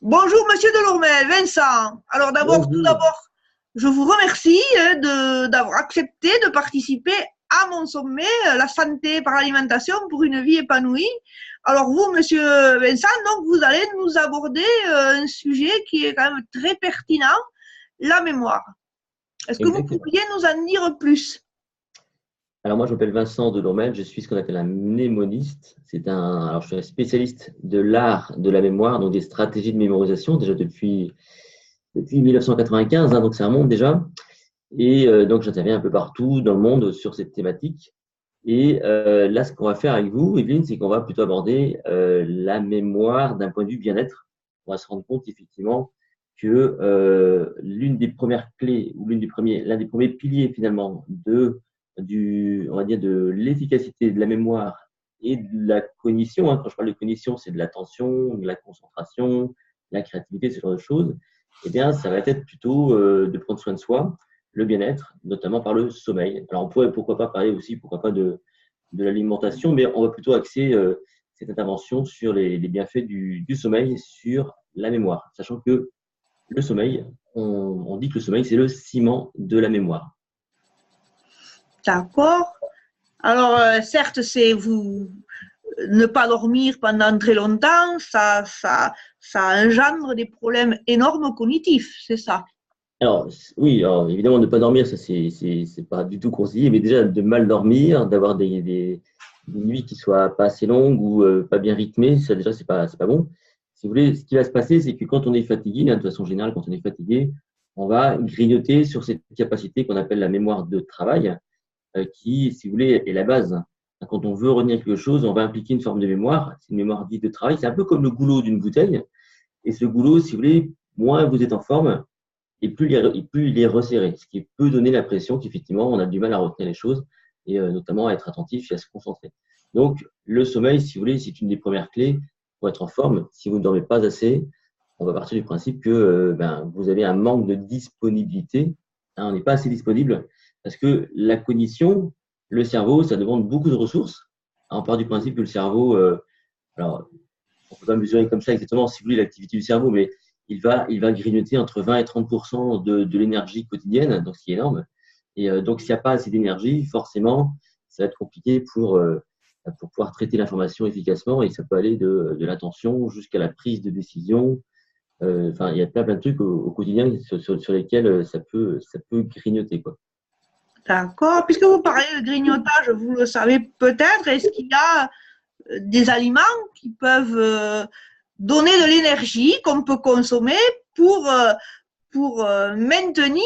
Bonjour, Monsieur Delormel, Vincent. Alors tout Bonjour. d'abord, je vous remercie d'avoir accepté de participer à mon sommet, la santé par l'alimentation pour une vie épanouie. Alors vous, Monsieur Vincent, donc vous allez nous aborder un sujet qui est quand même très pertinent, la mémoire. Est-ce que vous Exactement. pourriez nous en dire plus? Alors moi, je m'appelle Vincent Delormel, je suis ce qu'on appelle un mnémoniste. Alors je suis un spécialiste de l'art de la mémoire, donc des stratégies de mémorisation, déjà depuis 1995, hein, donc ça remonte déjà. Et donc j'interviens un peu partout dans le monde sur cette thématique. Et là, ce qu'on va faire avec vous, Evelyne, c'est qu'on va plutôt aborder la mémoire d'un point de vue bien-être. On va se rendre compte effectivement que l'une des premières clés ou l'un des premiers piliers finalement on va dire de l'efficacité de la mémoire et de la cognition. Hein. Quand je parle de cognition, c'est de l'attention, de la concentration, de la créativité, ce genre de choses. Eh bien, ça va être plutôt de prendre soin de soi, le bien-être, notamment par le sommeil. Alors, on pourrait pourquoi pas parler aussi, pourquoi pas de l'alimentation, mais on va plutôt axer cette intervention sur les bienfaits du sommeil sur la mémoire, sachant que le sommeil, on dit que le sommeil, c'est le ciment de la mémoire. D'accord. Alors, certes, c'est vous ne pas dormir pendant très longtemps, ça engendre des problèmes énormes cognitifs, c'est ça. Alors, oui, alors, évidemment, ne pas dormir, ça, c'est pas du tout conseillé, mais déjà de mal dormir, d'avoir des nuits qui soient pas assez longues ou pas bien rythmées, ça, déjà, c'est pas bon. Si vous voulez, ce qui va se passer, c'est que quand on est fatigué, hein, de façon générale, quand on est fatigué, on va grignoter sur cette capacité qu'on appelle la mémoire de travail, qui, si vous voulez, est la base. Quand on veut retenir quelque chose, on va impliquer une forme de mémoire. C'est une mémoire dite de travail. C'est un peu comme le goulot d'une bouteille. Et ce goulot, si vous voulez, moins vous êtes en forme, et plus il est resserré. Ce qui peut donner l'impression qu'effectivement, on a du mal à retenir les choses et notamment à être attentif et à se concentrer. Donc, le sommeil, si vous voulez, c'est une des premières clés pour être en forme. Si vous ne dormez pas assez, on va partir du principe que vous avez un manque de disponibilité. Hein, on n'est pas assez disponible parce que la cognition, le cerveau, ça demande beaucoup de ressources. Hein, on part du principe que le cerveau, alors on ne peut pas mesurer comme ça exactement, si vous voulez, l'activité du cerveau, mais il va grignoter entre 20 et 30 de l'énergie quotidienne, donc ce qui est énorme. Et donc, s'il n'y a pas assez d'énergie, forcément, ça va être compliqué pour pouvoir traiter l'information efficacement et ça peut aller de l'attention jusqu'à la prise de décision. Enfin, il y a plein de trucs au quotidien sur lesquels ça peut grignoter, quoi. D'accord. Puisque vous parlez de grignotage, vous le savez peut-être, est-ce qu'il y a des aliments qui peuvent donner de l'énergie qu'on peut consommer pour, euh, pour maintenir.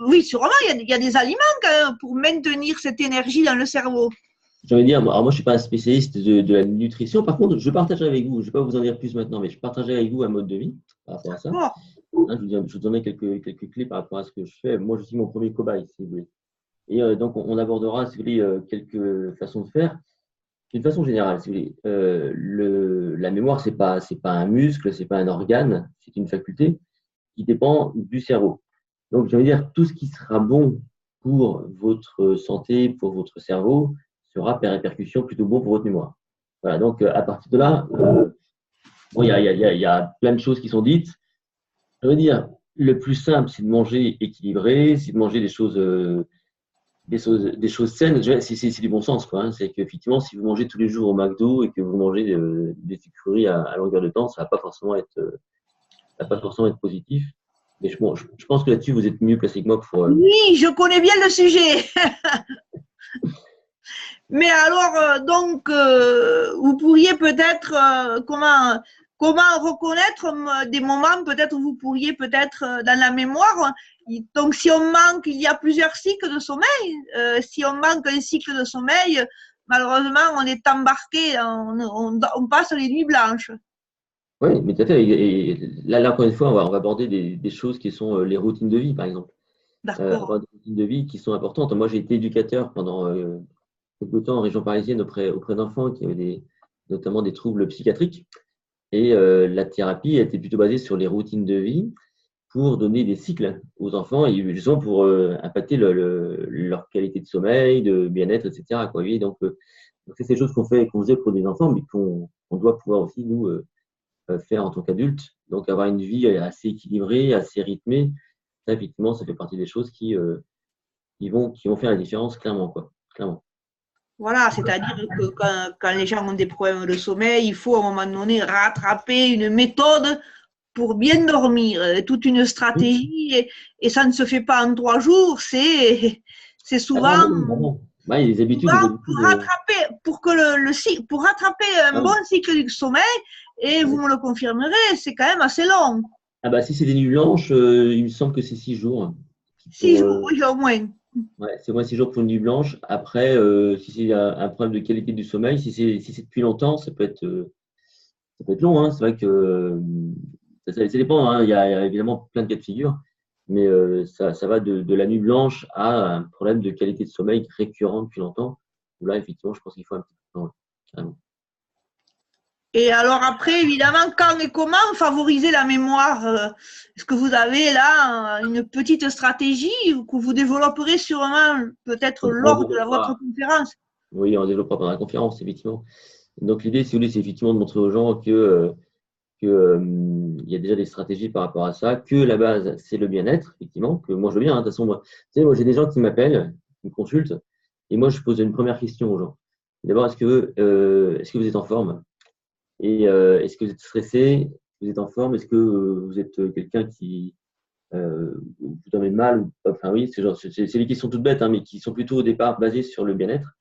Oui, sûrement, il y a des aliments quand même pour maintenir cette énergie dans le cerveau. J'ai envie de dire, alors moi, je ne suis pas un spécialiste de la nutrition. Par contre, je partage avec vous, je ne vais pas vous en dire plus maintenant, mais je partage avec vous un mode de vie par rapport à ça. D'accord. Hein, je vous donnais quelques clés par rapport à ce que je fais. Moi, je suis mon premier cobaye, si vous voulez. Et donc, on abordera, si vous voulez, quelques façons de faire. D'une façon générale, si vous voulez, la mémoire, c'est pas un muscle, c'est pas un organe, c'est une faculté qui dépend du cerveau. Donc, j'ai envie de dire, tout ce qui sera bon pour votre santé, pour votre cerveau, sera par répercussion plutôt bon pour votre mémoire. Voilà, donc à partir de là, bon, il y a plein de choses qui sont dites. Je veux dire, le plus simple, c'est de manger équilibré, c'est de manger des choses saines. C'est du bon sens, quoi. Hein. C'est qu'effectivement, si vous mangez tous les jours au McDo et que vous mangez des sucreries à longueur de temps, ça va pas forcément être positif. Mais je pense que là-dessus, vous êtes mieux placé que moi pour. Oui, je connais bien le sujet. Mais alors, vous pourriez peut-être, comment reconnaître des moments, peut-être vous pourriez peut-être dans la mémoire. Donc, si on manque, il y a plusieurs cycles de sommeil. Si on manque un cycle de sommeil, malheureusement, on est embarqué, on passe les nuits blanches. Oui, mais tout à fait. Et là, encore une fois, on va aborder des choses qui sont les routines de vie, par exemple. D'accord. Avoir des routines de vie qui sont importantes. Moi, j'ai été éducateur pendant quelque temps en région parisienne auprès d'enfants qui avaient notamment des troubles psychiatriques. Et la thérapie était plutôt basée sur les routines de vie pour donner des cycles aux enfants et justement pour impacter leur qualité de sommeil, de bien-être, etc. Quoi. Donc c'est ces choses qu'on faisait pour des enfants, mais qu'on doit pouvoir aussi, nous, faire en tant qu'adulte. Donc, avoir une vie assez équilibrée, assez rythmée, ça, effectivement, ça fait partie des choses qui vont faire la différence, clairement, quoi. Clairement. Voilà, c'est-à-dire que quand les gens ont des problèmes de sommeil, il faut à un moment donné rattraper une méthode pour bien dormir, toute une stratégie, et ça ne se fait pas en 3 jours, c'est Ah souvent, non, non, non. Ouais, il y a des habitudes souvent aujourd'hui. pour rattraper un bon cycle du sommeil, et vous me le confirmerez, c'est quand même assez long. Ah bah, si c'est des nuits blanches, il me semble que c'est 6 jours. 6 jours, oui, au moins. Ouais, c'est moins 6 jours pour une nuit blanche. Après, si c'est un problème de qualité du sommeil, si c'est depuis longtemps, ça peut être long, hein. C'est vrai que ça dépend, hein. Il y a évidemment plein de cas de figure, mais ça va de la nuit blanche à un problème de qualité de sommeil récurrent depuis longtemps. Où là, effectivement, je pense qu'il faut un petit peu de temps, ouais, carrément. Et alors après, évidemment, quand et comment favoriser la mémoire? Est-ce que vous avez là une petite stratégie que vous développerez sûrement peut-être On lors de votre développera, conférence? oui, on développera pendant la conférence, effectivement. Donc l'idée, si vous voulez, c'est effectivement de montrer aux gens il y a déjà des stratégies par rapport à ça, que la base, c'est le bien-être, effectivement, que moi je veux bien, hein. De toute façon, moi, tu sais, moi j'ai des gens qui m'appellent, qui me consultent, et moi je pose une première question aux gens. D'abord, est-ce que vous êtes en forme? Et est-ce que vous êtes stressé? Vous êtes en forme? Est-ce que vous êtes quelqu'un qui vous dormez mal ou pas? Enfin oui, c'est des questions toutes bêtes, hein, mais qui sont plutôt au départ basées sur le bien-être.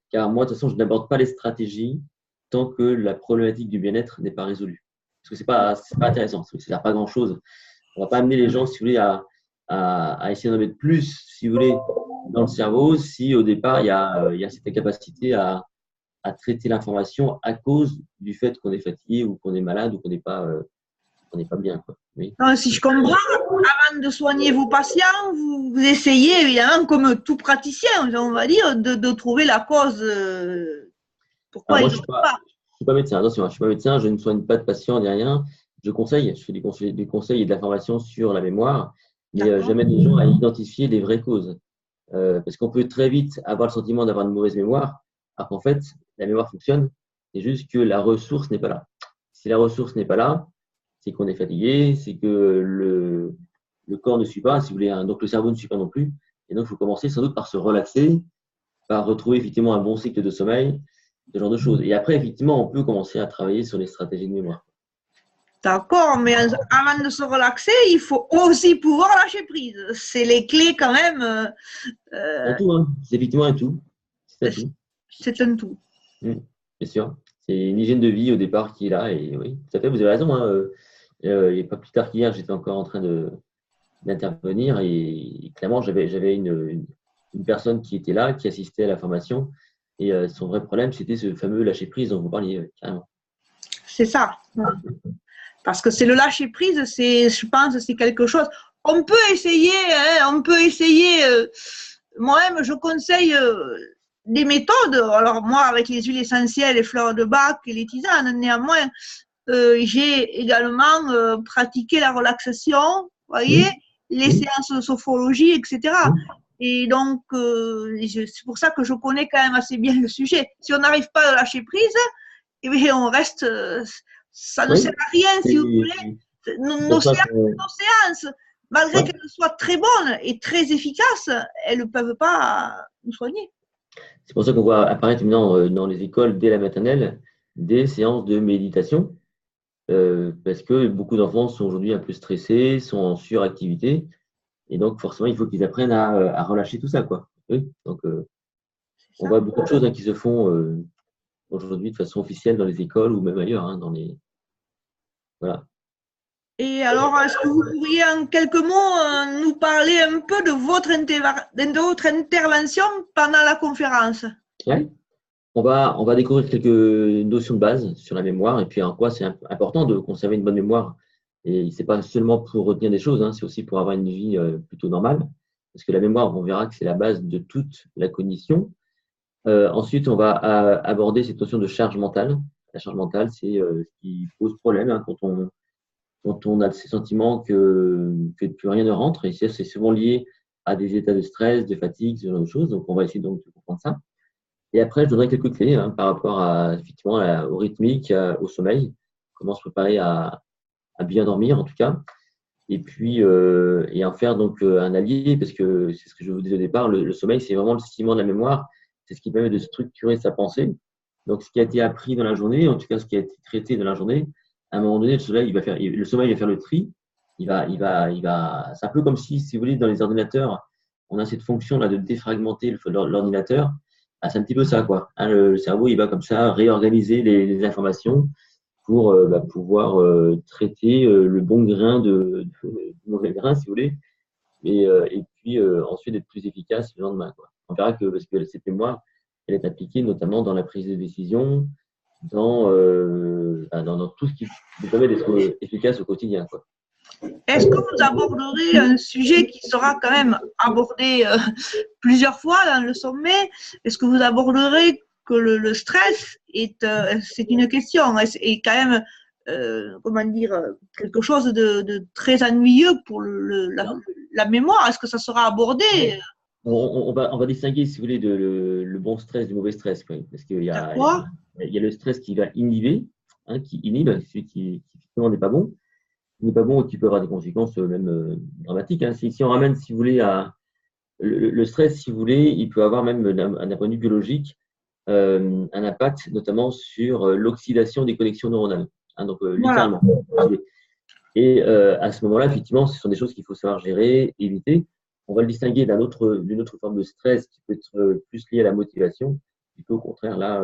Car moi, de toute façon, je n'aborde pas les stratégies tant que la problématique du bien-être n'est pas résolue. Parce que c'est pas intéressant, ça ne sert pas grand-chose. On ne va pas amener les gens, si vous voulez, à essayer d'en mettre plus, si vous voulez, dans le cerveau, si au départ, il y a cette capacité à traiter l'information à cause du fait qu'on est fatigué ou qu'on est malade ou qu'on n'est pas bien, quoi. Oui. Donc, si je comprends, avant de soigner vos patients, vous essayez évidemment, comme tout praticien, on va dire, de trouver la cause. Alors Pourquoi moi, ils ne vont pas? je suis pas médecin, attention, hein, je suis pas médecin, je ne soigne pas de patients ni rien. Je conseille, je fais des conseils et de la formation sur la mémoire, mais D'accord. j'amène les gens à identifier les vraies causes. Parce qu'on peut très vite avoir le sentiment d'avoir une mauvaise mémoire, alors qu'en fait, la mémoire fonctionne, c'est juste que la ressource n'est pas là. Si la ressource n'est pas là, c'est qu'on est fatigué, c'est que le corps ne suit pas, si vous voulez, hein, donc le cerveau ne suit pas non plus. Et donc, il faut commencer sans doute par se relaxer, par retrouver effectivement un bon cycle de sommeil, ce genre de choses. Et après, effectivement, on peut commencer à travailler sur les stratégies de mémoire. D'accord, mais avant de se relaxer, il faut aussi pouvoir lâcher prise. C'est les clés quand même. Un euh, tout, hein. C'est effectivement un tout. C'est un tout. c'est un tout. Bien sûr. C'est une hygiène de vie au départ qui est là. Et oui, tout à fait, vous avez raison, hein. Il n'y a pas plus tard qu'hier, j'étais encore en train d'intervenir et clairement, j'avais une personne qui était là, qui assistait à la formation. Et son vrai problème, c'était ce fameux lâcher prise dont vous parliez, carrément. C'est ça. Parce que c'est le lâcher prise, je pense, c'est quelque chose. On peut essayer, hein, moi-même, je conseille des méthodes. Alors, moi, avec les huiles essentielles, les fleurs de bac et les tisanes, néanmoins, j'ai également pratiqué la relaxation, vous voyez, les séances de sophrologie, etc. Et donc, c'est pour ça que je connais quand même assez bien le sujet. Si on n'arrive pas à lâcher prise, eh bien, on reste, ça ne Oui, sert à rien, si vous voulez. c'est Nos pour ça séances, malgré ouais. qu'elles soient très bonnes et très efficaces, elles ne peuvent pas nous soigner. C'est pour ça qu'on voit apparaître maintenant dans les écoles dès la maternelle des séances de méditation, parce que beaucoup d'enfants sont aujourd'hui un peu stressés, sont en suractivité, et donc forcément il faut qu'ils apprennent à relâcher tout ça, quoi. Oui. Donc on voit beaucoup de choses, hein, qui se font aujourd'hui de façon officielle dans les écoles ou même ailleurs, hein, voilà. Et alors, est-ce que vous pourriez en quelques mots nous parler un peu de votre intervention pendant la conférence? Ouais. On va découvrir quelques notions de base sur la mémoire et puis en quoi c'est important de conserver une bonne mémoire. Et c'est pas seulement pour retenir des choses, hein, c'est aussi pour avoir une vie plutôt normale. Parce que la mémoire, on verra que c'est la base de toute la cognition. Ensuite, on va aborder cette notion de charge mentale. La charge mentale, c'est ce qui pose problème, hein, quand on a ce sentiment que plus rien ne rentre. Et c'est souvent lié à des états de stress, de fatigue, ce genre de choses. Donc, on va essayer donc de comprendre ça. Et après, je donnerai quelques clés, hein, par rapport effectivement, au rythmique, au sommeil, comment se préparer à bien dormir en tout cas. Et puis, et en faire donc un allié, parce que c'est ce que je vous disais au départ, le sommeil, c'est vraiment le ciment de la mémoire, c'est ce qui permet de structurer sa pensée. Donc, ce qui a été appris dans la journée, en tout cas ce qui a été traité dans la journée, à un moment donné, le sommeil va faire le tri. C'est un peu comme si vous voulez, dans les ordinateurs, on a cette fonction là de défragmenter l'ordinateur. Ah, c'est un petit peu ça, quoi. Hein, le cerveau, il va comme ça réorganiser les informations pour pouvoir traiter le bon grain du mauvais grain, si vous voulez, et puis ensuite être plus efficace le lendemain, quoi. On verra que, parce que cette mémoire, elle est appliquée notamment dans la prise de décision, dans tout ce qui vous permet d'être efficace au quotidien, quoi. Est-ce que vous aborderez un sujet qui sera quand même abordé plusieurs fois dans le sommet? Est-ce que vous aborderez que le stress c'est une question, est quand même, comment dire, quelque chose de très ennuyeux pour la mémoire? Est-ce que ça sera abordé? On va distinguer, si vous voulez, le bon stress du mauvais stress, quoi. Parce qu'il y a, D'accord. il y a le stress qui va inhiber, hein, qui inhibe, celui qui effectivement n'est pas bon. N'est pas bon et qui peut avoir des conséquences même dramatiques, hein. Si on ramène, si vous voulez, le stress, si vous voulez, il peut avoir même d'un point de vue biologique un impact notamment sur l'oxydation des connexions neuronales, hein, donc Voilà. littéralement. Et à ce moment-là, effectivement, ce sont des choses qu'il faut savoir gérer, éviter. On va le distinguer d'une autre forme de stress qui peut être plus liée à la motivation, qui peut au contraire là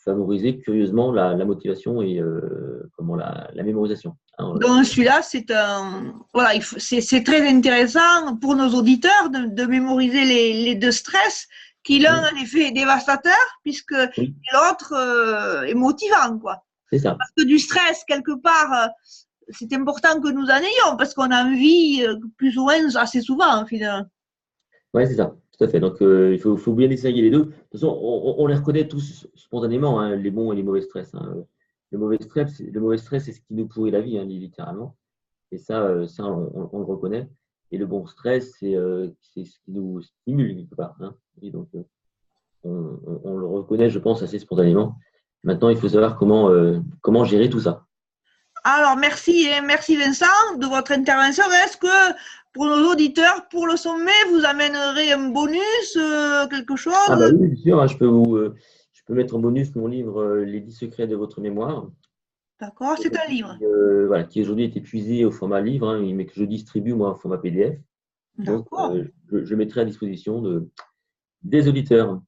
favoriser curieusement la motivation et la mémorisation, hein. Donc celui-là, voilà, c'est très intéressant pour nos auditeurs de mémoriser les deux stress, qui l'un a un effet dévastateur puisque Oui, l'autre est motivant, quoi. c'est ça. Parce que du stress, quelque part, c'est important que nous en ayons parce qu'on a envie plus ou moins assez souvent, finalement. Oui, c'est ça, tout à fait. Donc, il faut bien distinguer les deux. De toute façon, on les reconnaît tous spontanément, hein, les bons et les mauvais stress, hein. Le mauvais stress, c'est ce qui nous pourrit la vie, hein, littéralement. Et ça, on le reconnaît. Et le bon stress, c'est ce qui nous stimule quelque part, hein. Et donc, on le reconnaît, je pense, assez spontanément. Maintenant, il faut savoir comment gérer tout ça. Alors, merci Vincent de votre intervention. Est-ce que pour nos auditeurs, pour le sommet, vous amènerez un bonus, quelque chose? Ah bah oui, bien sûr, hein, je peux mettre en bonus mon livre Les 10 secrets de votre mémoire. D'accord, c'est un livre. Voilà, qui aujourd'hui est épuisé au format livre, hein, mais que je distribue moi en format PDF. Donc, D'accord. je mettrai à disposition des auditeurs.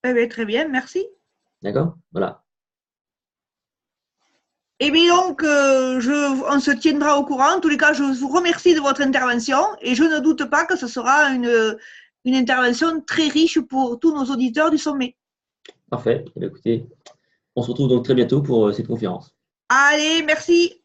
Eh bien, très bien, merci. D'accord? Voilà. Et bien donc, on se tiendra au courant. En tous les cas, je vous remercie de votre intervention et je ne doute pas que ce sera une intervention très riche pour tous nos auditeurs du sommet. Parfait. Eh bien, écoutez, on se retrouve donc très bientôt pour cette conférence. Allez, merci.